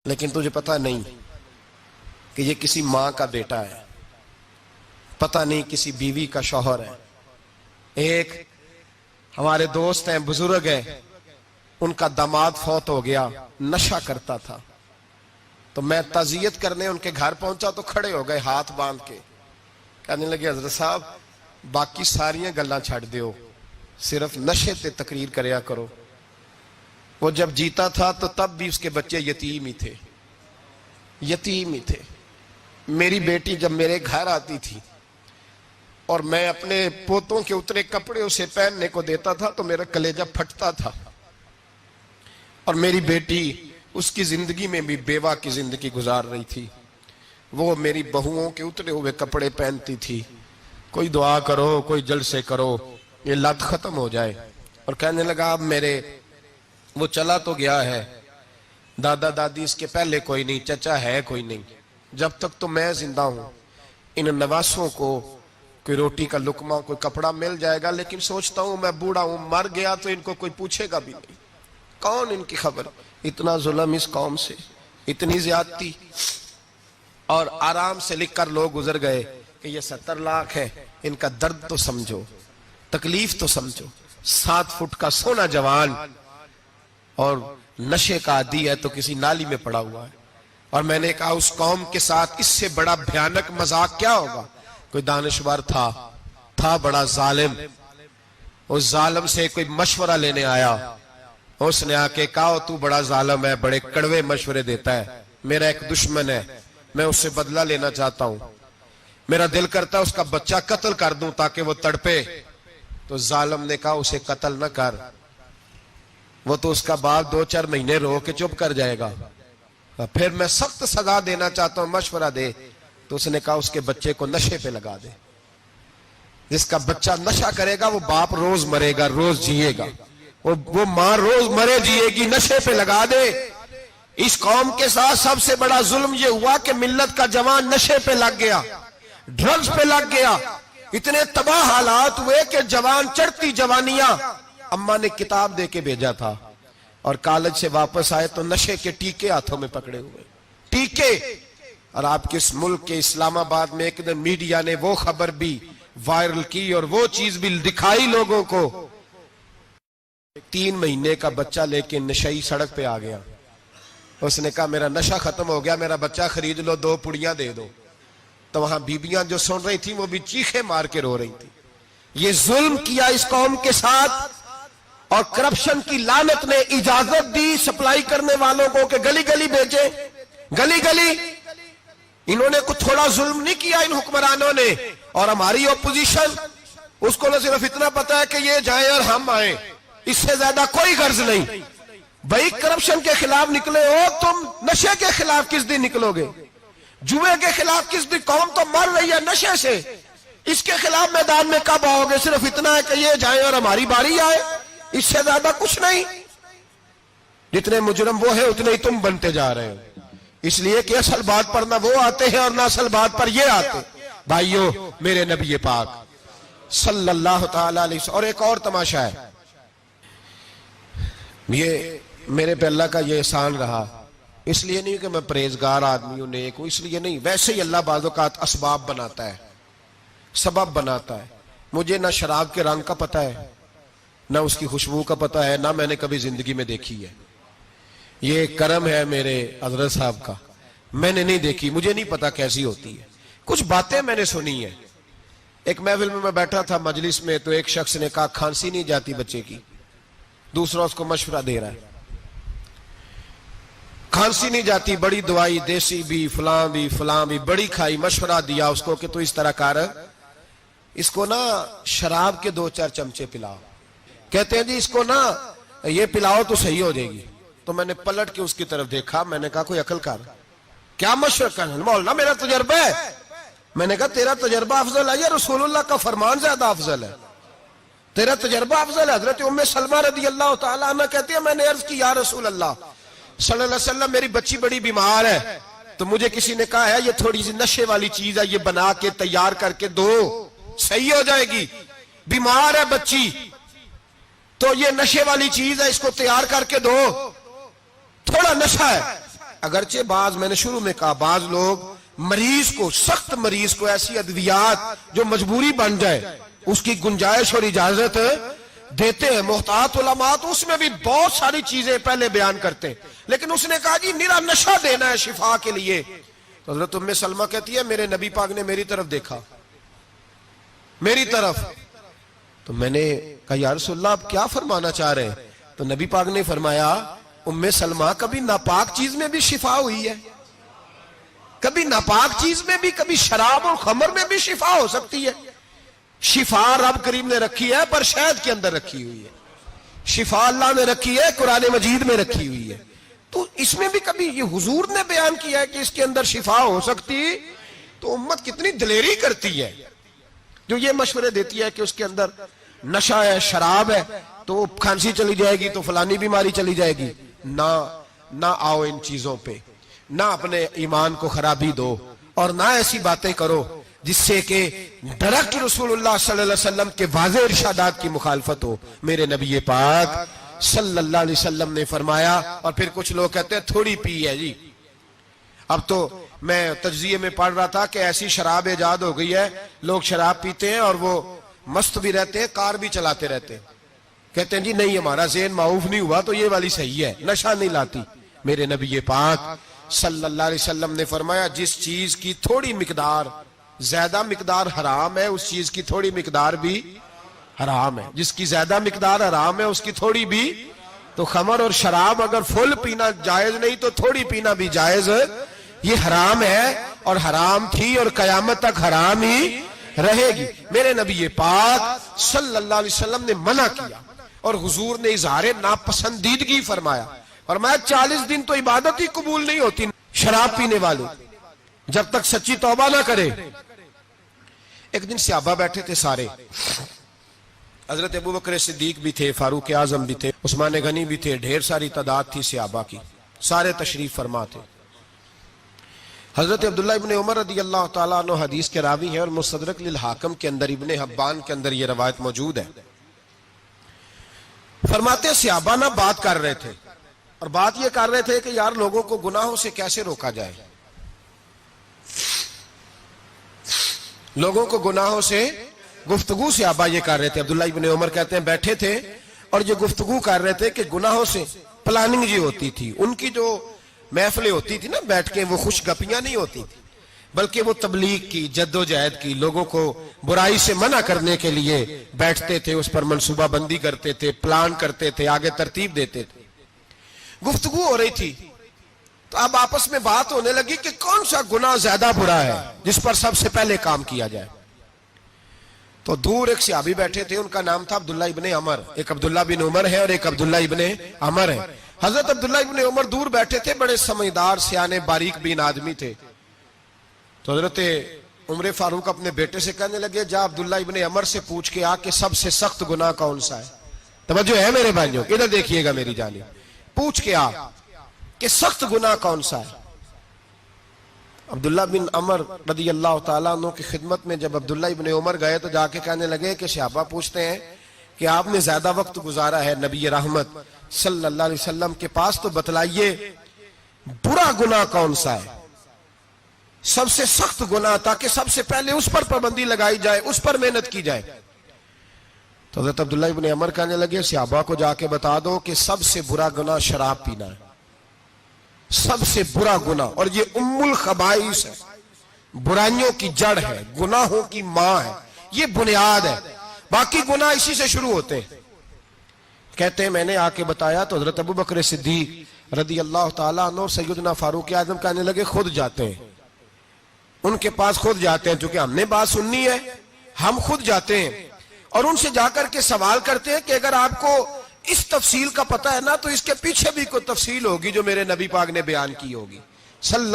لیکن تجھے پتہ نہیں کہ یہ کسی ماں کا بیٹا ہے، پتہ نہیں کسی بیوی کا شوہر ہے۔ ایک ہمارے دوست ہیں، بزرگ ہیں، ان کا داماد فوت ہو گیا، نشہ کرتا تھا۔ تو میں تعزیت کرنے ان کے گھر پہنچا تو کھڑے ہو گئے ہاتھ باندھ کے، کہنے لگے حضرت صاحب باقی ساریاں گلاں چھڑ دیو، صرف نشے تے تقریر کریا کرو۔ وہ جب جیتا تھا تو تب بھی اس کے بچے یتیم ہی تھے، یتیم ہی تھے۔ میری بیٹی جب میرے گھر آتی تھی اور میں اپنے پوتوں کے اترے کپڑے اسے پہننے کو دیتا تھا تو میرا کلیجہ پھٹتا تھا۔ اور میری بیٹی اس کی زندگی میں بھی بیوہ کی زندگی گزار رہی تھی، وہ میری بہوؤں کے اترے ہوئے کپڑے پہنتی تھی۔ کوئی دعا کرو، کوئی جلسے کرو، یہ لت ختم ہو جائے۔ اور کہنے لگا اب میرے وہ چلا تو گیا ہے، دادا دادی اس کے پہلے کوئی نہیں، چچا ہے کوئی نہیں، جب تک تو میں زندہ ہوں ان نواسوں کو کوئی روٹی کا لقمہ، کوئی کپڑا مل جائے گا، لیکن سوچتا ہوں میں بوڑھا ہوں، مر گیا تو ان کو کوئی پوچھے گا بھی نہیں، کون ان کی خبر۔ اتنا ظلم اس قوم سے، اتنی زیادتی۔ اور آرام سے لکھ کر لوگ گزر گئے کہ یہ 70 لاکھ ہے، ان کا درد تو سمجھو، تکلیف تو سمجھو۔ 7 فٹ کا سونا جوان اور نشے کا عادی ہے تو کسی نالی میں پڑا ہوا ہے۔ اور میں نے کہا اس قوم کے ساتھ اس سے بڑا بھیانک مذاق کیا ہوگا۔ کوئی دانشور تھا بڑا ظالم، اس ظالم سے کوئی مشورہ لینے آیا، اس نے آ کے کہا تو بڑا ظالم ہے، بڑے کڑوے مشورے دیتا ہے، میرا ایک دشمن ہے، میں اس سے بدلہ لینا چاہتا ہوں، میرا دل کرتا ہے اس کا بچہ قتل کر دوں تاکہ وہ تڑپے۔ تو ظالم نے کہا اسے قتل نہ کر، وہ تو اس کا باپ 2-4 مہینے رو کے چپ کر جائے گا، پھر میں سخت سزا دینا چاہتا ہوں، مشورہ دے۔ تو اس نے کہا اس کے بچے کو نشے پہ لگا دے، جس کا بچہ نشہ کرے گا وہ باپ روز مرے گا، روز جیے گا، وہ ماں روز مرے جیے گی، نشے پہ لگا دے۔ اس قوم کے ساتھ سب سے بڑا ظلم یہ ہوا کہ ملت کا جوان نشے پہ لگ گیا، ڈرگز پہ لگ گیا، اتنے تباہ حالات ہوئے کہ جوان چڑھتی جوانیاں، اماں نے کتاب دے کے بھیجا تھا اور کالج سے واپس آئے تو نشے کے ٹیکے ہاتھوں میں پکڑے ہوئے، ٹیکے۔ اور آپ کے اس ملک کے اسلام آباد میں ایک دن میڈیا نے وہ خبر بھی وائرل کی اور وہ چیز بھی دکھائی لوگوں کو، 3 مہینے کا بچہ لے کے نشئی سڑک پہ آ گیا، اس نے کہا میرا نشہ ختم ہو گیا، میرا بچہ خرید لو، 2 پڑیاں دے دو۔ تو وہاں بیبیاں جو سن رہی تھیں وہ بھی چیخے مار کے رو رہی تھیں۔ یہ ظلم کیا اس قوم کے ساتھ، اور کرپشن کی لعنت نے اجازت دی سپلائی کرنے والوں کو کہ گلی گلی بیچے، گلی گلی۔ انہوں نے کچھ تھوڑا ظلم نہیں کیا ان حکمرانوں نے، اور ہماری اپوزیشن اس کو نہ صرف اتنا پتا ہے کہ یہ جائیں اور ہم آئیں، اس سے زیادہ کوئی غرض نہیں۔ بھائی کرپشن کے خلاف نکلے ہو تم، نشے کے خلاف کس دن نکلو گے؟ جوئے کے خلاف کس دن؟ قوم تو مر رہی ہے نشے سے، اس کے خلاف میدان میں کب آؤ گے؟ صرف اتنا ہے کہ یہ جائیں اور ہماری باری آئے، اس سے زیادہ کچھ نہیں۔ جتنے مجرم وہ ہیں اتنے ہی تم بنتے جا رہے ہو، اس لیے کہ اصل بات پر نہ وہ آتے ہیں اور نہ اصل بات پر یہ آتے۔ بھائیو، میرے نبی پاک صلی اللہ تعالی علیہ وسلم۔ اور ایک اور تماشا ہے، یہ میرے پہ اللہ کا یہ احسان رہا، اس لیے نہیں کہ میں پرہیزگار آدمی ہوں، نیک ہوں، اس لیے نہیں، ویسے ہی اللہ بعض اوقات اسباب بناتا ہے، سبب بناتا ہے۔ مجھے نہ شراب کے رنگ کا پتہ ہے، نہ اس کی خوشبو کا پتہ ہے، نہ میں نے کبھی زندگی میں دیکھی ہے۔ یہ کرم ہے میرے حضرت صاحب کا، میں نے نہیں دیکھی، مجھے نہیں پتا کیسی ہوتی ہے، کچھ باتیں میں نے سنی ہیں۔ ایک محفل میں بیٹھا تھا مجلس میں، تو ایک شخص نے کہا کھانسی نہیں جاتی بچے کی، دوسرا اس کو مشورہ دے رہا ہے، کھانسی نہیں جاتی، بڑی دوائی دیسی بھی فلاں بھی بڑی کھائی، مشورہ دیا اس کو کہ تو اس طرح کر، اس کو نا شراب کے 2-4 چمچے پلاؤ، کہتے ہیں جی اس کو نا یہ پلاؤ تو صحیح ہو جائے گی۔ تو میں نے پلٹ کے اس کی طرف دیکھا، میں نے کہا کوئی عقل کر، کیا مشورہ کرنا؟ مولانا میرا تجربہ ہے۔ میں نے کہا تیرا تجربہ افضل ہے یا رسول اللہ کا فرمان زیادہ افضل ہے؟ تیرا تجربہ افضل ہے۔ حضرت ام سلمہ رضی اللہ تعالیٰ عنہ کہتی ہے میں نے عرض کی یا رسول اللہ صلی اللہ علیہ وسلم، میری بچی بڑی بیمار ہے، تو مجھے کسی نے کہا ہے یہ تھوڑی سی نشے والی چیز ہے، یہ بنا کے تیار کر کے دو، صحیح ہو جائے گی، بیمار ہے بچی تو یہ نشے والی چیز ہے، اس کو تیار کر کے دو، تھوڑا نشہ ہے۔ اگرچہ بعض، میں نے شروع میں کہا، بعض لوگ مریض کو، سخت مریض کو ایسی ادویات جو مجبوری بن جائے اس کی گنجائش اور اجازت دیتے ہیں. محتاط علماء تو اس میں بھی بہت ساری چیزیں پہلے بیان کرتے ہیں، لیکن اس نے کہا جی میرا نشہ دینا ہے شفا کے لیے. تو حضرت ام سلمہ کہتی ہے میرے نبی پاک نے میری طرف دیکھا، میری طرف. تو میں نے کہا یا رسول اللہ آپ کیا فرمانا چاہ رہے ہیں؟ تو نبی پاک نے فرمایا ام سلمہ کبھی ناپاک چیز میں بھی شفا ہوئی ہے، کبھی ناپاک چیز میں بھی، کبھی شراب اور خمر میں بھی شفا ہو سکتی ہے. شفا رب کریم نے رکھی ہے پر شہد کے اندر رکھی ہوئی ہے، شفا اللہ نے رکھی ہے قرآن مجید میں رکھی ہوئی ہے. تو اس میں بھی کبھی یہ حضور نے بیان کیا ہے کہ اس کے اندر شفا ہو سکتی. تو امت کتنی دلیری کرتی ہے جو یہ مشورے دیتی ہے کہ اس کے اندر نشہ ہے، شراب ہے، تو کھانسی چلی جائے گی تو فلانی بیماری چلی جائے گی. نہ آؤ ان چیزوں پہ، نہ اپنے ایمان کو خرابی دو، اور نہ ایسی باتیں کرو جس سے کہ ڈائریکٹ رسول اللہ صلی اللہ علیہ وسلم کے واضح ارشادات کی مخالفت ہو. میرے نبی پاک صلی اللہ علیہ وسلم نے فرمایا. اور پھر کچھ لوگ کہتے ہیں تھوڑی پی ہے جی. اب تو میں تجزیے میں پڑھ رہا تھا کہ ایسی شراب ایجاد ہو گئی ہے، لوگ شراب پیتے ہیں اور وہ مست بھی رہتے ہیں، کار بھی چلاتے رہتے ہیں، کہتے ہیں جی نہیں ہمارا ذہن معاف نہیں ہوا تو یہ والی صحیح ہے، نشہ نہیں لاتی. میرے نبی پاک صلی اللہ علیہ وسلم نے فرمایا جس چیز کی تھوڑی مقدار، زیادہ مقدار حرام ہے اس چیز کی تھوڑی مقدار بھی حرام ہے. جس کی زیادہ مقدار حرام ہے اس کی تھوڑی بھی. تو خمر اور شراب اگر فل پینا جائز نہیں تو تھوڑی پینا بھی جائز. یہ حرام ہے اور حرام تھی اور قیامت تک حرام ہی رہے گی. میرے نبی پاک صلی اللہ علیہ وسلم نے منع کیا اور حضور نے اظہار ناپسندیدگی فرمایا. فرمایا 40 دن تو عبادت ہی قبول نہیں ہوتی شراب پینے والے جب تک سچی توبہ نہ کرے. ایک دن صحابہ بیٹھے تھے سارے، حضرت ابو بکر صدیق بھی تھے، فاروق اعظم بھی تھے، عثمان غنی بھی تھے، ڈھیر ساری تعداد تھی صحابہ کی، سارے تشریف فرما تھے. حضرت عبداللہ ابن عمر رضی اللہ تعالیٰ عنہ حدیث کے راوی ہیں اور مستدرک للحاکم کے اندر، ابن حبان کے اندر یہ روایت موجود ہے. فرماتے ہیں صحابہ نہ بات کر رہے تھے اور بات یہ کر رہے تھے کہ یار لوگوں کو گناہوں سے کیسے روکا جائے، لوگوں کو گناہوں سے گفتگو. صحابہ یہ کر رہے تھے. عبداللہ ابن عمر کہتے ہیں بیٹھے تھے اور یہ گفتگو کر رہے تھے کہ گناہوں سے پلاننگ جی ہوتی تھی. ان کی جو محفلیں ہوتی تھی نا بیٹھ کے، وہ خوش گپیاں نہیں ہوتی تھی بلکہ وہ تبلیغ کی، جد و جہد کی، لوگوں کو برائی سے منع کرنے کے لیے بیٹھتے تھے، اس پر منصوبہ بندی کرتے تھے، پلان کرتے تھے، آگے ترتیب دیتے تھے. گفتگو ہو رہی تھی تو اب آپس میں بات ہونے لگی کہ کون سا گناہ زیادہ برا ہے جس پر سب سے پہلے کام کیا جائے. تو دور ایک صحابی بیٹھے تھے، ان کا نام تھا عبداللہ ابن عمر. ایک عبداللہ بن عمر ہے اور ایک عبداللہ ابن عمر ہے. حضرت عبداللہ ابن عمر دور بیٹھے تھے، بڑے سمجھدار سیانے باریک بین آدمی تھے. تو حضرت عمر فاروق اپنے بیٹے سے کہنے لگے جا عبداللہ ابن عمر سے پوچھ کے آ کہ سب سے سخت گناہ کون سا ہے. توجہ ہے میرے بھائیوں، ادھر دیکھیے گا میری جانب. پوچھ کے آ کہ سخت گناہ کون سا ہے. عبداللہ بن عمر رضی اللہ تعالیٰ عنہ کی خدمت میں جب عبداللہ ابن عمر گئے تو جا کے کہنے لگے کہ صحابہ پوچھتے ہیں کہ آپ نے زیادہ وقت گزارا ہے نبی رحمت صلی اللہ علیہ وسلم کے پاس، تو بتلائیے برا گناہ کون سا ہے، سب سے سخت گناہ، تاکہ سب سے پہلے اس پر پابندی لگائی جائے، اس پر محنت کی جائے. تو حضرت عبداللہ ابن عمر کہنے لگے صحابہ کو جا کے بتا دو کہ سب سے برا گناہ شراب پینا ہے، سب سے برا گناہ، اور یہ ام الخبائث ہے، برائیوں کی جڑ ہے، گناہوں کی ماں ہے، یہ بنیاد ہے، باقی گناہ اسی سے شروع ہوتے ہیں. کہتے ہیں میں نے آ کے بتایا تو حضرت ابو بکر صدیق رضی اللہ تعالیٰ عنہ سیدنا فاروق اعظم کہنے لگے خود جاتے ہیں، ان کے پاس خود جاتے ہیں، چونکہ ہم نے بات سننی ہے ہم خود جاتے ہیں اور ان سے جا کر کے سوال کرتے ہیں کہ اگر آپ کو اس تفصیل کا پتہ ہے نا تو اس کے پیچھے بھی کوئی تفصیل ہوگی جو میرے نبی پاک نے بیان کی ہوگی صلی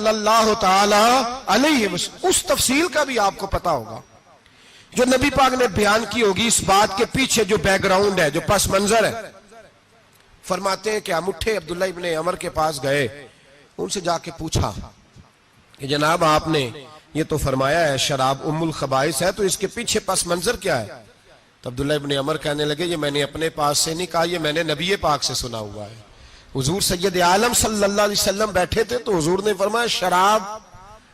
اللہ تعالی علیہ وسلم. اس تفصیل کا بھی آپ کو پتہ ہوگا جو نبی پاک نے بیان کی ہوگی، اس بات کے پیچھے جو بیک گراؤنڈ ہے، جو پس منظر ہے. فرماتے ہیں کہ ہم اٹھے، عبداللہ ابن عمر کے پاس گئے، ان سے جا کے پوچھا کہ جناب آپ نے یہ تو فرمایا ہے شراب ام الخبائث ہے، تو اس کے پیچھے پس منظر کیا ہے؟ تو عبداللہ ابن عمر کہنے لگے یہ میں نے اپنے پاس سے نہیں کہا، یہ میں نے نبی پاک سے سنا ہوا ہے. حضور سید عالم صلی اللہ علیہ وسلم بیٹھے تھے تو حضور نے فرمایا شراب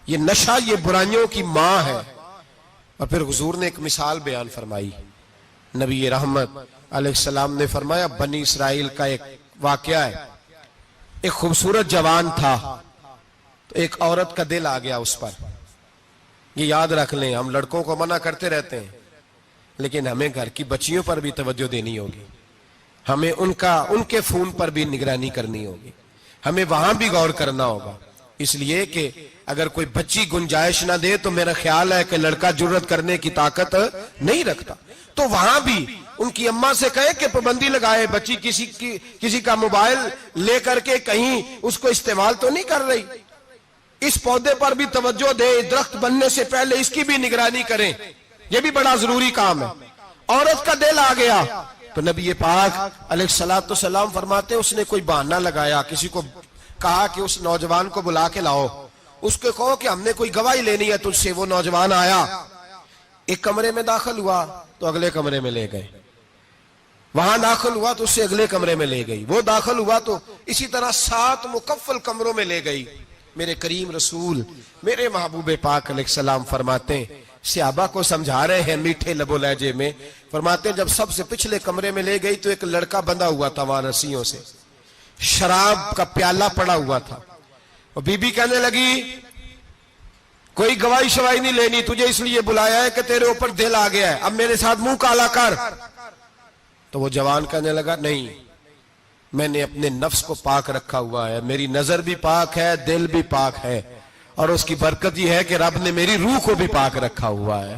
یہ نشہ یہ برائیوں کی ماں ہے. اور پھر حضور نے ایک مثال بیان فرمائی. نبی رحمت علیہ السلام نے فرمایا بنی اسرائیل کا ایک واقعہ ہے. ایک خوبصورت جوان تھا تو ایک عورت کا دل آ گیا اس پر. یہ یاد رکھ لیں, ہم لڑکوں کو منع کرتے رہتے ہیں لیکن ہمیں گھر کی بچیوں پر بھی توجہ دینی ہوگی, ہمیں ان کے فون پر بھی نگرانی کرنی ہوگی, ہمیں وہاں بھی غور کرنا ہوگا. اس لیے کہ اگر کوئی بچی گنجائش نہ دے تو میرا خیال ہے کہ لڑکا جرت کرنے کی طاقت نہیں رکھتا. تو وہاں بھی ان کی اماں سے کہے کہ پابندی لگائے, بچی کسی کا موبائل لے کر کے کہیں اس کو استعمال تو نہیں کر رہی, اس پودے پر بھی توجہ دے, درخت بننے سے پہلے اس کی بھی نگرانی کریں, یہ بھی بڑا ضروری کام ہے. عورت کا دل آ گیا تو نبی پاک علیہ الصلوۃ والسلام فرماتے اس نے کوئی بہانہ لگایا, کسی کو کہا کہ اس نوجوان کو بلا کے لاؤ, اس کو کہو کہ ہم نے کوئی گواہی لینی ہے تجھ سے. وہ نوجوان آیا, ایک کمرے میں داخل ہوا تو اگلے کمرے میں لے گئے, وہاں داخل ہوا تو اس سے اگلے کمرے میں لے گئی, وہ داخل ہوا تو اسی طرح 7 مکفل کمروں میں لے گئی. میرے کریم رسول میرے محبوب پاک علیہ السلام فرماتے ہیں, صحابہ کو سمجھا رہے ہیں میٹھے لب و لہجے میں, فرماتے ہیں جب سب سے پچھلے کمرے میں لے گئی تو ایک لڑکا بندھا ہوا تھا وہاں رسیوں سے, شراب کا پیالہ پڑا ہوا تھا. اور بی بی کہنے لگی کوئی گواہی شواہی نہیں لینی, تجھے اس لیے بلایا ہے کہ تیرے اوپر دل آ گیا ہے, اب میرے ساتھ منہ کالا کر. تو وہ جوان کہنے لگا نہیں, میں نے اپنے نفس کو پاک رکھا ہوا ہے, میری نظر بھی پاک ہے, دل بھی پاک ہے, اور اس کی برکت یہ ہے کہ رب نے میری روح کو بھی پاک رکھا ہوا ہے,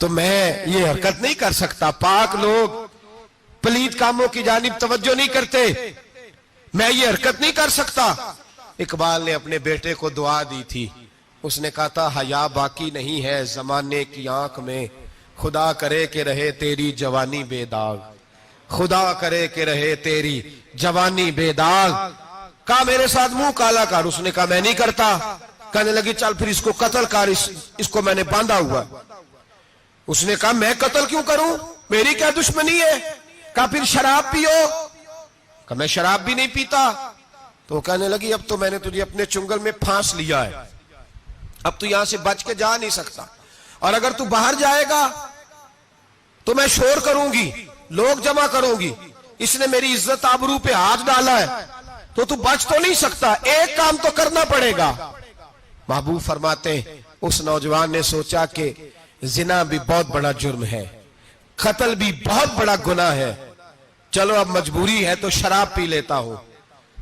تو میں یہ حرکت نہیں کر سکتا. پاک لوگ پلید کاموں کی جانب توجہ نہیں کرتے, میں یہ حرکت نہیں کر سکتا. اقبال نے اپنے بیٹے کو دعا دی تھی, اس نے کہا تھا حیا باقی نہیں ہے زمانے کی آنکھ میں, خدا کرے کہ رہے تیری جوانی بے داغ, خدا کرے کہ رہے تیری جوانی بے داغ. کہا میرے ساتھ منہ کالا کر, اس نے کہا میں نہیں کرتا. کہنے لگی چل پھر اس کو قتل کر, اس کو میں نے باندھا ہوا. اس نے کہا میں قتل کیوں کروں, میری کیا دشمنی ہے. کہا پھر شراب پیو, کہا میں شراب بھی نہیں پیتا. تو کہنے لگی اب تو میں نے تجھے اپنے چنگل میں پھانس لیا ہے, اب تو یہاں سے بچ کے جا نہیں سکتا, اور اگر تو باہر جائے گا تو میں شور کروں گی, لوگ جمع کروں گی, اس نے میری عزت آبرو پہ ہاتھ ڈالا ہے, تو بچ تو نہیں سکتا, ایک کام تو کرنا پڑے گا. محبوب فرماتے ہیں اس نوجوان نے سوچا کہ زنا بھی بہت بڑا جرم ہے, قتل بھی بہت بڑا گناہ ہے, چلو اب مجبوری ہے تو شراب پی لیتا ہوں.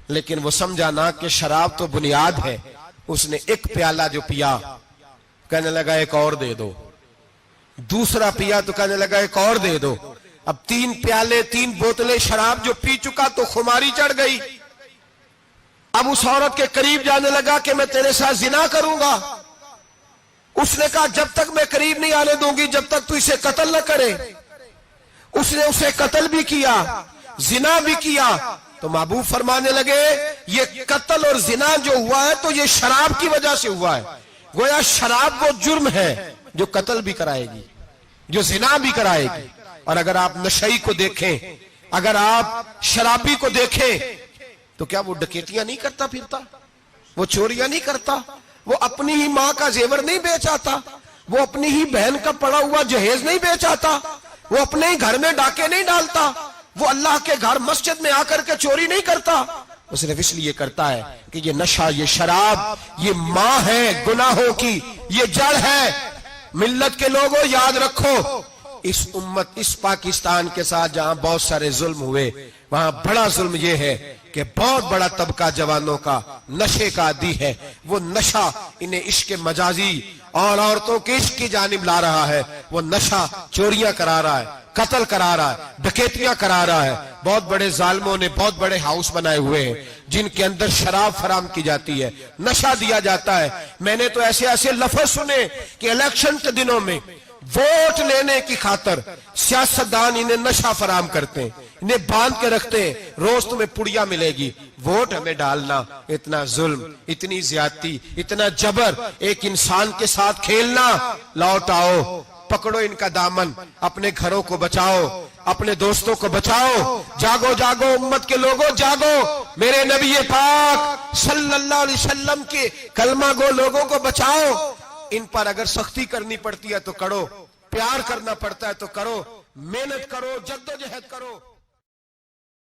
لیکن وہ سمجھا نہ کہ شراب تو بنیاد ہے. اس نے ایک پیالہ جو پیا, کہنے لگا ایک اور دے دو, دوسرا پیا تو کہنے لگا ایک اور دے دو. اب 3 پیالے 3 بوتلیں شراب جو پی چکا تو خماری چڑھ گئی. اب اس عورت کے قریب جانے لگا کہ میں تیرے ساتھ زنا کروں گا. اس نے کہا جب تک میں قریب نہیں آنے دوں گی جب تک تو اسے قتل نہ کرے. اس نے اسے قتل بھی کیا, زنا بھی کیا. تو محبوب فرمانے لگے یہ قتل اور زنا جو ہوا ہے تو یہ شراب کی وجہ سے ہوا ہے. گویا شراب وہ جرم ہے جو قتل بھی کرائے گی, جو زنا بھی کرائے گی. اور اگر آپ نشئی کو دیکھیں, اگر آپ شرابی کو دیکھیں تو کیا وہ ڈکیتیاں نہیں کرتا پھرتا, وہ چوریاں نہیں کرتا, وہ اپنی ہی ماں کا زیور نہیں بیچ آتا, وہ اپنی ہی بہن کا پڑا ہوا جہیز نہیں بیچ آتا, وہ اپنے ہی گھر میں ڈاکے نہیں ڈالتا, وہ اللہ کے گھر مسجد میں آ کر کے چوری نہیں کرتا. وہ صرف اس لیے کرتا ہے کہ یہ نشہ, یہ شراب, یہ ماں ہے گناہوں کی, یہ جڑ ہے. ملت کے لوگوں یاد رکھو, اس امت اس پاکستان کے ساتھ جہاں بہت سارے ظلم ہوئے وہاں بڑا ظلم یہ ہے کہ بہت بڑا طبقہ جوانوں کا نشے کا عادی ہے. وہ نشہ انہیں عشق مجازی اور عورتوں کے عشق کی جانب لا رہا ہے. وہ نشہ چوریاں کرا رہا ہے, قتل کرا رہا ہے, ڈکیتیاں کرا رہا ہے. بہت بڑے ظالموں نے بہت بڑے ہاؤس بنائے ہوئے ہیں جن کے اندر شراب فراہم کی جاتی ہے, نشہ دیا جاتا ہے. میں نے تو ایسے ایسے لفظ سنے کہ الیکشن کے دنوں میں ووٹ لینے کی خاطر سیاستدان انہیں نشہ فراہم کرتے ہیں, انہیں باندھ کے رکھتے ہیں, روز تمہیں پڑیا ملے گی, ووٹ ہمیں ڈالنا. اتنا ظلم, اتنی زیادتی, اتنا جبر, ایک انسان کے ساتھ کھیلنا. لوٹ آؤ, پکڑو ان کا دامن, اپنے گھروں کو بچاؤ, اپنے دوستوں کو بچاؤ. جاگو جاگو امت کے لوگوں جاگو. میرے نبی پاک صلی اللہ علیہ وسلم کے کلمہ گو لوگوں کو بچاؤ. ان پر اگر سختی کرنی پڑتی ہے تو کرو, پیار کرنا پڑتا ہے تو کرو, محنت کرو, جدوجہد کرو.